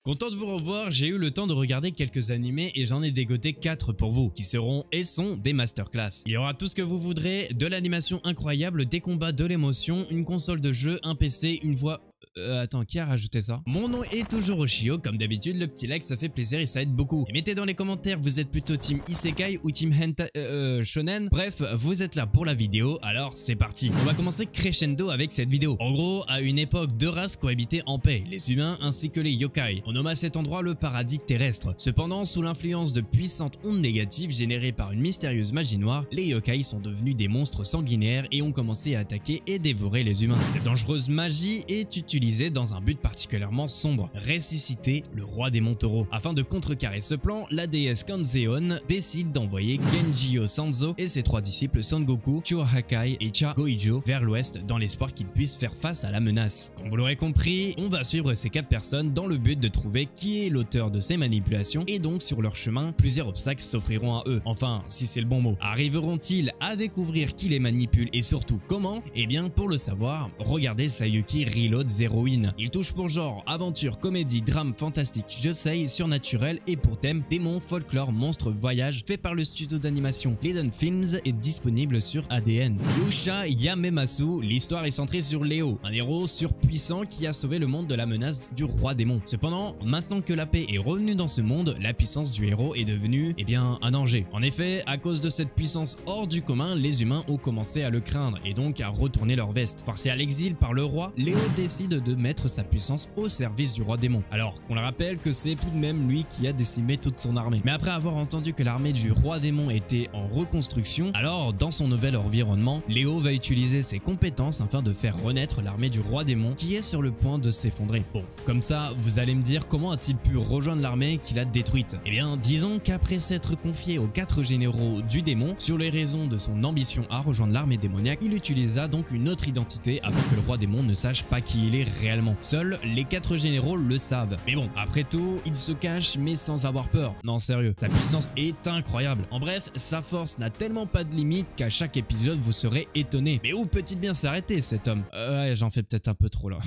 Content de vous revoir, j'ai eu le temps de regarder quelques animés et j'en ai dégoté 4 pour vous, qui seront et sont des masterclass. Il y aura tout ce que vous voudrez, de l'animation incroyable, des combats, de l'émotion, une console de jeu, un PC, une voix... Attends, qui a rajouté ça? Mon nom est toujours Oshio, comme d'habitude, le petit like ça fait plaisir et ça aide beaucoup. Et mettez dans les commentaires, vous êtes plutôt team Isekai ou team Shonen? Bref, vous êtes là pour la vidéo, alors c'est parti. On va commencer crescendo avec cette vidéo. En gros, à une époque, deux races cohabitaient en paix, les humains ainsi que les yokai. On nomma cet endroit le paradis terrestre. Cependant, sous l'influence de puissantes ondes négatives générées par une mystérieuse magie noire, les yokai sont devenus des monstres sanguinaires et ont commencé à attaquer et dévorer les humains. Cette dangereuse magie est utilisée dans un but particulièrement sombre, ressusciter le roi démon taureau. Afin de contrecarrer ce plan, la déesse Kanzeon décide d'envoyer Genjio Sanzo et ses trois disciples Sangoku, Chuhakai et Cha Goijo vers l'ouest dans l'espoir qu'ils puissent faire face à la menace. Comme vous l'aurez compris, on va suivre ces 4 personnes dans le but de trouver qui est l'auteur de ces manipulations et donc sur leur chemin, plusieurs obstacles s'offriront à eux. Enfin, si c'est le bon mot. Arriveront-ils à découvrir qui les manipule et surtout comment? Eh bien, pour le savoir, regardez Sayuki Reload Zero Win. Il touche pour genre aventure, comédie, drame, fantastique, josei, surnaturel et pour thème démon, folklore, monstre, voyage, fait par le studio d'animation Liden Films est disponible sur ADN. Yusha Yamemasu, l'histoire est centrée sur Léo, un héros surpuissant qui a sauvé le monde de la menace du roi démon. Cependant, maintenant que la paix est revenue dans ce monde, la puissance du héros est devenue, un danger. En effet, à cause de cette puissance hors du commun, les humains ont commencé à le craindre et donc à retourner leur veste. Forcé à l'exil par le roi, Léo décide de mettre sa puissance au service du roi démon. Alors qu'on le rappelle que c'est tout de même lui qui a décimé toute son armée. Mais après avoir entendu que l'armée du roi démon était en reconstruction, alors dans son nouvel environnement, Léo va utiliser ses compétences afin de faire renaître l'armée du roi démon qui est sur le point de s'effondrer. Bon, comme ça, vous allez me dire comment a-t-il pu rejoindre l'armée qu'il a détruite? Eh bien, disons qu'après s'être confié aux 4 généraux du démon sur les raisons de son ambition à rejoindre l'armée démoniaque, il utilisa donc une autre identité afin que le roi démon ne sache pas qui il est réellement. Seuls les 4 généraux le savent. Mais bon, après tout, il se cache mais sans avoir peur. Non, sérieux, sa puissance est incroyable. En bref, sa force n'a tellement pas de limite qu'à chaque épisode vous serez étonné. Mais où peut-il bien s'arrêter cet homme? Ouais, j'en fais peut-être un peu trop là.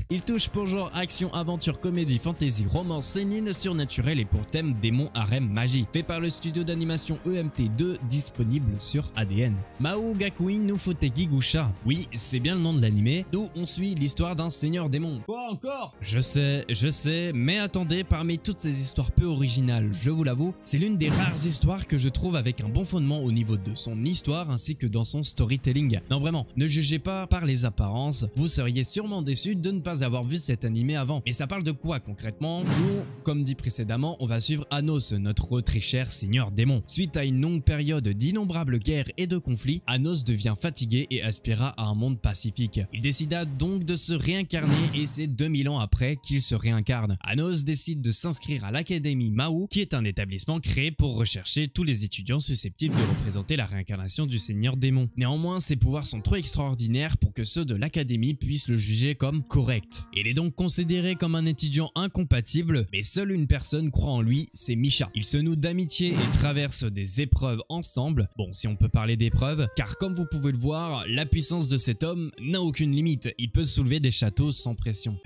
Il touche pour genre action, aventure, comédie, fantasy, romance, sénine, surnaturel et pour thème démon, harem, magie. Fait par le studio d'animation EMT2 disponible sur ADN. Mao Gakui no Futeki Gusha. Oui, c'est bien le nom de l'animé. Nous, on suit l'histoire d'un seigneur démon. Quoi encore? Je sais, mais attendez, parmi toutes ces histoires peu originales, je vous l'avoue, c'est l'une des rares histoires que je trouve avec un bon fondement au niveau de son histoire ainsi que dans son storytelling. Non vraiment, ne jugez pas par les apparences, vous seriez sûrement déçus de ne pas avoir vu cet animé avant. Et ça parle de quoi concrètement? Nous, comme dit précédemment, on va suivre Anos, notre très cher seigneur démon. Suite à une longue période d'innombrables guerres et de conflits, Anos devient fatigué et aspira à un monde pacifique. Il décida donc de se réincarner et c'est 2000 ans après qu'il se réincarne. Anos décide de s'inscrire à l'académie Mao, qui est un établissement créé pour rechercher tous les étudiants susceptibles de représenter la réincarnation du seigneur démon. Néanmoins, ses pouvoirs sont trop extraordinaires pour que ceux de l'académie puissent le juger comme correct. Il est donc considéré comme un étudiant incompatible, mais seule une personne croit en lui, c'est Misha. Ils se nouent d'amitié et traversent des épreuves ensemble. Bon, si on peut parler d'épreuves, car comme vous pouvez le voir, la puissance de cet homme n'a aucune limite. Il peut soulever des châteaux sans pression.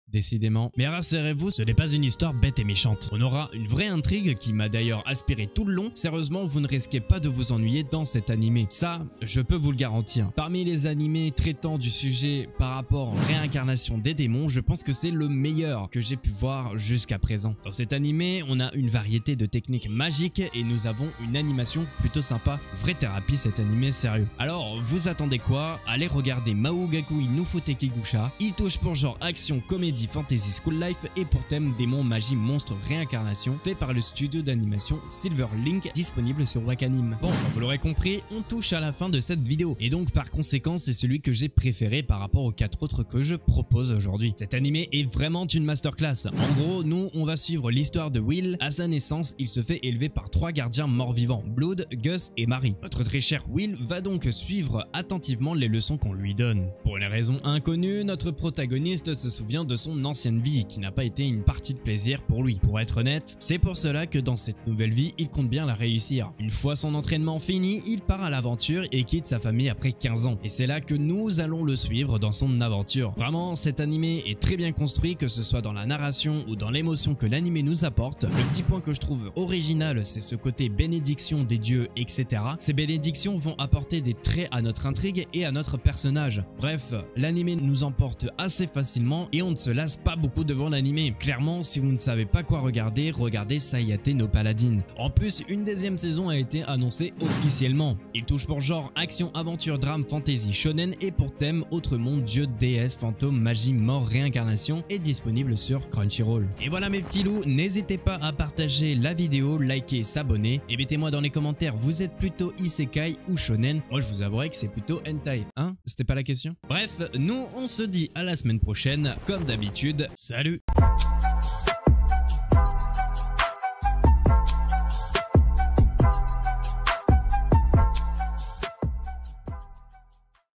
Décidément. Mais rassurez-vous, ce n'est pas une histoire bête et méchante. On aura une vraie intrigue qui m'a d'ailleurs aspiré tout le long. Sérieusement, vous ne risquez pas de vous ennuyer dans cet animé. Ça, je peux vous le garantir. Parmi les animés traitant du sujet par rapport aux réincarnations des démons, je pense que c'est le meilleur que j'ai pu voir jusqu'à présent. Dans cet animé, on a une variété de techniques magiques et nous avons une animation plutôt sympa. Vraie thérapie cet animé, sérieux. Alors, vous attendez quoi? Allez regarder Mao Gakui no Futeki Gusha. Il touche pour genre action, comédie, fantasy, school life et pour thème démon, magie, monstre, réincarnation, fait par le studio d'animation Silverlink, disponible sur Wakanim. Bon, comme vous l'aurez compris, on touche à la fin de cette vidéo et donc par conséquent c'est celui que j'ai préféré par rapport aux 4 autres que je propose aujourd'hui. Cet animé est vraiment une masterclass. En gros, nous on va suivre l'histoire de Will. À sa naissance, il se fait élever par 3 gardiens morts-vivants, Blood, Gus et Mary. Notre très cher Will va donc suivre attentivement les leçons qu'on lui donne. Pour une raison inconnue, notre protagoniste se souvient de son son ancienne vie qui n'a pas été une partie de plaisir pour lui. Pour être honnête, c'est pour cela que dans cette nouvelle vie, il compte bien la réussir. Une fois son entraînement fini, il part à l'aventure et quitte sa famille après 15 ans. Et c'est là que nous allons le suivre dans son aventure. Vraiment, cet animé est très bien construit, que ce soit dans la narration ou dans l'émotion que l'animé nous apporte. Le petit point que je trouve original, c'est ce côté bénédiction des dieux, etc. Ces bénédictions vont apporter des traits à notre intrigue et à notre personnage. Bref, l'animé nous emporte assez facilement et on ne se lasse pas beaucoup devant l'animé. Clairement, si vous ne savez pas quoi regarder, regardez Sayate no Paladin. En plus, une deuxième saison a été annoncée officiellement. Il touche pour genre action, aventure, drame, fantasy, shonen et pour thème autre monde, dieu, déesse, fantôme, magie, mort, réincarnation est disponible sur Crunchyroll. Et voilà mes petits loups, n'hésitez pas à partager la vidéo, liker, s'abonner et mettez-moi dans les commentaires, vous êtes plutôt isekai ou shonen? Moi je vous avouerai que c'est plutôt hentai. Hein? C'était pas la question? Bref, nous on se dit à la semaine prochaine, comme d'habitude, salut!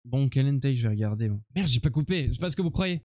Bon, quel hentai je vais regarder? Merde, j'ai pas coupé, c'est pas ce que vous croyez.